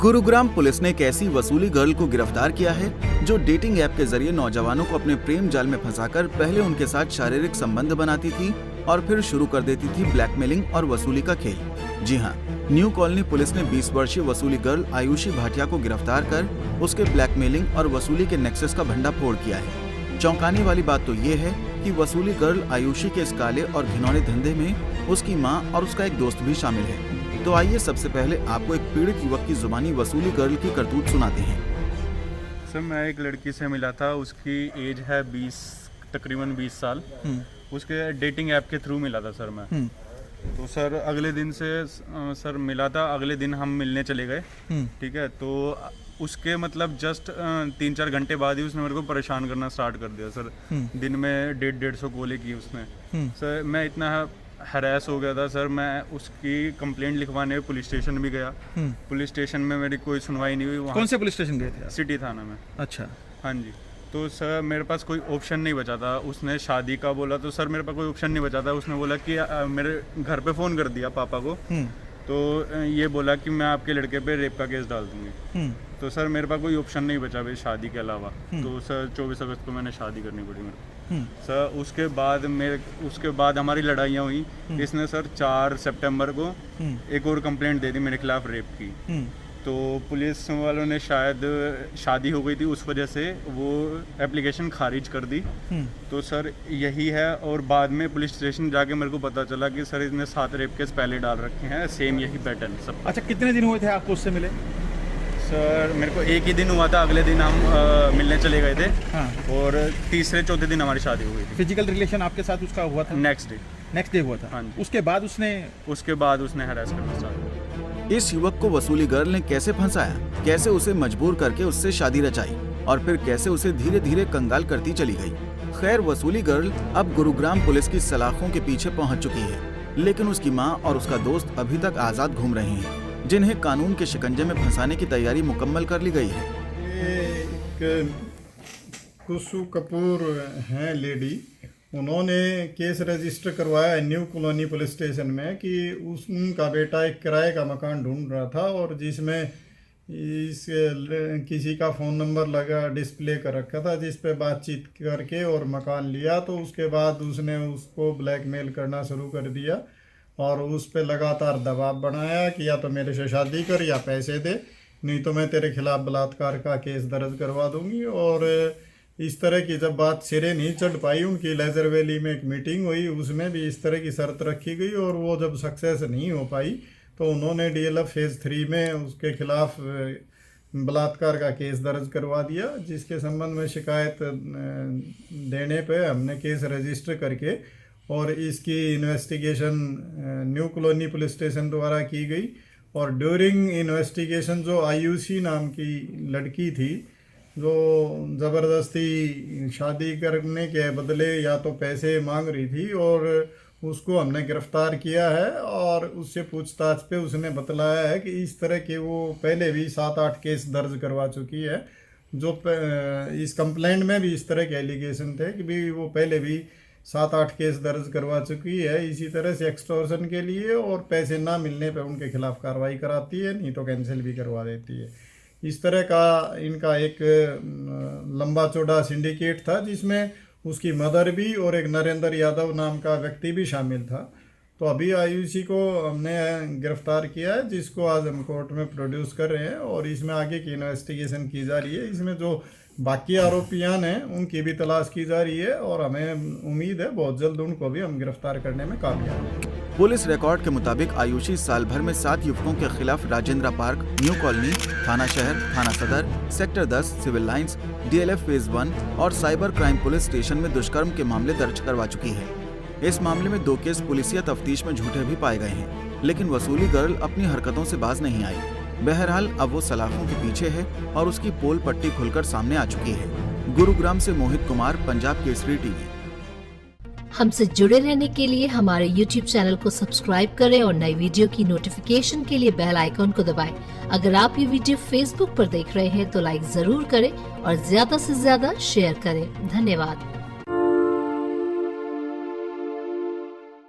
Gurugram police ने एक ऐसी वसूली गर्ल को गिरफ्तार किया है जो डेटिंग ऐप के जरिए नौजवानों को अपने प्रेम जाल में फंसाकर पहले उनके साथ शारीरिक संबंध बनाती थी और फिर शुरू कर देती थी ब्लैकमेलिंग और वसूली का खेल। जी हाँ, न्यू कॉलोनी पुलिस ने 20 वर्षीय वसूली गर्ल आयुषी भाटिया को गिरफ्तार कर उसके ब्लैकमेलिंग और वसूली के नेक्सस का भंडाफोड़ किया है। चौंकाने वाली बात तो ये है कि वसूली गर्ल आयुषी के इस काले और घिनौने धंधे में उसकी मां और उसका एक दोस्त भी शामिल है। तो आइए सबसे पहले आपको एक पीड़ित युवक की जुबानी वसूली गर्ल की करतूत सुनाते हैं। सर, मैं एक लड़की से मिला था, उसकी एज है तकरीबन 20 साल। उसके डेटिंग ऐप के थ्रू मिला था सर मैं। तो सर अगले दिन से सर मिला था, अगले दिन हम मिलने चले गए। ठीक है, तो उसके मतलब जस्ट 3-4 घंटे बाद ही उसने मेरे को परेशान करना स्टार्ट कर दिया सर। दिन में 150-150 कॉलें की उसने। सर मैं इतना हैरेस हो गया था सर, मैं उसकी कंप्लेंट लिखवाने पुलिस स्टेशन भी गया। पुलिस स्टेशन में मेरी कोई सुनवाई नहीं हुई। वहाँ कौन से पुलिस स्टेशन गए थे? सिटी थाना में। अच्छा। हाँ जी। तो सर मेरे पास कोई ऑप्शन नहीं बचा था। उसने शादी का बोला तो सर मेरे पास कोई ऑप्शन नहीं बचा था। उसने बोला कि मेरे घर पे फ़ोन कर दिया पापा को। तो ये बोला कि मैं आपके लड़के पे रेप का केस डाल दूंगी। तो सर मेरे पास कोई ऑप्शन नहीं बचा भाई शादी के अलावा। तो सर 24 अगस्त को मैंने शादी करनी पड़ी मेरे को। सर उसके बाद हमारी लड़ाइयाँ हुई। इसने सर 4 सितंबर को एक और कंप्लेंट दे दी मेरे खिलाफ रेप की। तो पुलिस वालों ने शायद शादी हो गई थी उस वजह से वो एप्लीकेशन खारिज कर दी। तो सर यही है। और बाद में पुलिस स्टेशन जाके मेरे को पता चला कि सर इसने 7 रेप केस पहले डाल रखे हैं, सेम यही पैटर्न सब। अच्छा, कितने दिन हुए थे आपको उससे मिले? सर मेरे को एक ही दिन हुआ था, अगले दिन हम मिलने चले गए थे। हाँ। और तीसरे-चौथे दिन हमारी शादी हो गई थी। फिजिकल रिलेशन आपके साथ उसका हुआ था? नेक्स्ट डे हुआ था। हाँ जी। उसके बाद उसने हरास करना स्टार्ट किया। इस युवक को वसूली गर्ल ने कैसे फंसाया, कैसे उसे मजबूर करके उससे शादी रचाई और फिर कैसे उसे धीरे धीरे कंगाल करती चली गई। खैर, वसूली गर्ल अब गुरुग्राम पुलिस की सलाखों के पीछे पहुंच चुकी है, लेकिन उसकी मां और उसका दोस्त अभी तक आजाद घूम रहे हैं, जिन्हें कानून के शिकंजे में फंसाने की तैयारी मुकम्मल कर ली गई है। कुसु कपूर हैं लेडी, उन्होंने केस रजिस्टर करवाया न्यू कॉलोनी पुलिस स्टेशन में कि उनका बेटा एक किराए का मकान ढूंढ रहा था और जिसमें किसी का फ़ोन नंबर लगा डिस्प्ले कर रखा था, जिस पे बातचीत करके और मकान लिया। तो उसके बाद उसने उसको ब्लैकमेल करना शुरू कर दिया और उस पे लगातार दबाव बनाया कि या तो मेरे से शादी कर या पैसे दे, नहीं तो मैं तेरे खिलाफ बलात्कार का केस दर्ज करवा दूंगी। और इस तरह की जब बात सिरे नहीं चढ़ पाई, उनकी लेजर वैली में एक मीटिंग हुई, उसमें भी इस तरह की शर्त रखी गई और वो जब सक्सेस नहीं हो पाई तो उन्होंने DLF फेज़ 3 में उसके खिलाफ बलात्कार का केस दर्ज करवा दिया, जिसके संबंध में शिकायत देने पे हमने केस रजिस्टर करके और इसकी investigation new colony police station द्वारा की गई। और ड्यूरिंग इन्वेस्टिगेशन जो आयुषी नाम की लड़की थी, जो ज़बरदस्ती शादी करने के बदले या तो पैसे मांग रही थी, और उसको हमने गिरफ़्तार किया है। और उससे पूछताछ पे उसने बतलाया है कि इस तरह के वो पहले भी 7-8 केस दर्ज करवा चुकी है। जो इस कंप्लेंट में भी इस तरह के एलिगेशन थे कि भी वो पहले भी 7-8 केस दर्ज करवा चुकी है। इसी तरह से एक्सटॉर्शन के लिए और पैसे ना मिलने पर उनके खिलाफ कार्रवाई कराती है, नहीं तो कैंसिल भी करवा देती है। इस तरह का इनका एक लंबा चौड़ा सिंडिकेट था, जिसमें उसकी मदर भी और एक नरेंद्र यादव नाम का व्यक्ति भी शामिल था। तो अभी आयुषी को हमने गिरफ्तार किया है, जिसको आज हम कोर्ट में प्रोड्यूस कर रहे हैं और इसमें आगे की इन्वेस्टिगेशन की जा रही है। इसमें जो बाकी आरोपियां हैं उनकी भी तलाश की जा रही है और हमें उम्मीद है बहुत जल्द उनको भी हम गिरफ्तार करने में कामयाब होंगे। पुलिस रिकॉर्ड के मुताबिक आयुषी साल भर में 7 युवकों के खिलाफ राजेंद्रा पार्क, न्यू कॉलोनी, थाना शहर, थाना सदर, sector 10, civil lines, DLF phase 1 और साइबर क्राइम पुलिस स्टेशन में दुष्कर्म के मामले दर्ज करवा चुकी है। इस मामले में 2 केस पुलिसिया तफ्तीश में झूठे भी पाए गए हैं, लेकिन वसूली गर्ल अपनी हरकतों से बाज नहीं आई। बहरहाल अब वो सलाखों के पीछे है और उसकी पोल पट्टी खुलकर सामने आ चुकी है। गुरुग्राम से मोहित कुमार, पंजाब केसरी टीवी। हमसे जुड़े रहने के लिए हमारे YouTube चैनल को सब्सक्राइब करें और नई वीडियो की नोटिफिकेशन के लिए बेल आइकॉन को दबाएं। अगर आप ये वीडियो Facebook पर देख रहे हैं तो लाइक जरूर करें और ज्यादा से ज्यादा शेयर करें। धन्यवाद।